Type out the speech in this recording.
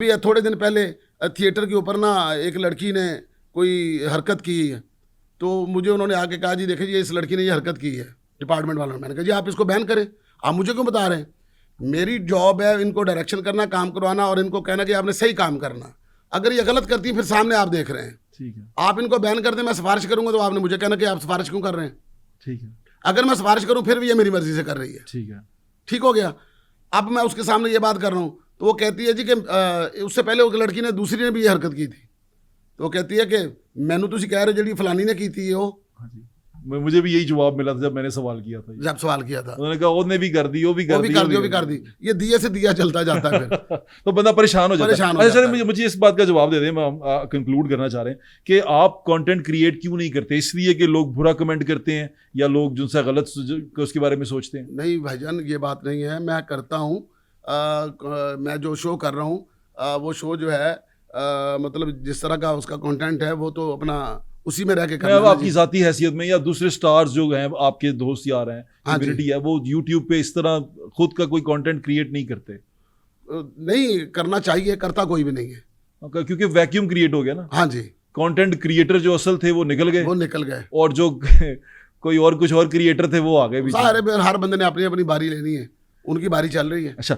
अभी थोड़े दिन पहले थिएटर के ऊपर ना एक लड़की ने कोई हरकत की है, तो मुझे उन्होंने आके कहा जी देखिए जी इस लड़की ने ये हरकत की है डिपार्टमेंट वालों ने। मैंने कहा जी आप इसको बैन करें, आप मुझे क्यों बता रहे हैं? मेरी जॉब है इनको डायरेक्शन करना, काम करवाना और इनको कहना कि आपने सही काम करना। अगर ये गलत करती है फिर सामने आप देख रहे हैं, ठीक है, आप इनको बैन कर दें, मैं सिफारिश करूंगा तो आपने मुझे कहना कि आप सिफारिश क्यों कर रहे हैं? ठीक है, अगर मैं सिफारिश करूं फिर भी ये मेरी मर्जी से कर रही है, ठीक है, ठीक हो गया। अब मैं उसके सामने ये बात कर रहा हूँ तो वो कहती है जी कि उससे पहले उस लड़की ने दूसरी ने भी ये हरकत की थी, तो वो कहती है कि मैनू तुसी कह रहे हो जी फलानी ने की थी, वो हाँ जी। मुझे भी यही जवाब मिला था जब मैंने सवाल किया था। जब सवाल किया था उन्होंने कहा उसने भी कर दी, वो भी वो कर भी दी, कर दी, वो भी कर दी। ये दिए से दिया चलता जाता है फिर तो बंदा परेशान हो जाता परेशान हो है। अच्छा जाता चलिए, है। मुझे इस बात का जवाब दे दें, मैं कंक्लूड करना चाह रहे हैं कि आप कंटेंट क्रिएट क्यों नहीं करते? इसलिए कि लोग बुरा कमेंट करते हैं या लोग जिनसे गलत उसके बारे में सोचते हैं? नहीं भाईजान ये बात नहीं है, मैं करता हूँ। मैं जो शो कर रहा हूँ वो शो जो है मतलब जिस तरह का उसका कंटेंट है वो तो अपना उसी में रह के मैं करना अब है आपकी जी। जाती हैसियत में या दूसरे स्टार्स जो हैं आपके दोस्त यार हैं, हाँ जी। कम्युनिटी है, वो यूट्यूब पे इस तरह खुद का कोई कंटेंट क्रिएट नहीं करते? नहीं करना चाहिए, करता कोई भी नहीं है। क्योंकि वैक्यूम क्रिएट हो गया ना। हाँ जी, कंटेंट क्रिएटर जो असल थे वो निकल गए वो निकल गए, और जो कोई और कुछ और क्रिएटर थे वो आ गए बीच में। सारे हर बंदे ने अपनी अपनी बारी लेनी है, उनकी बारी चल रही है। अच्छा,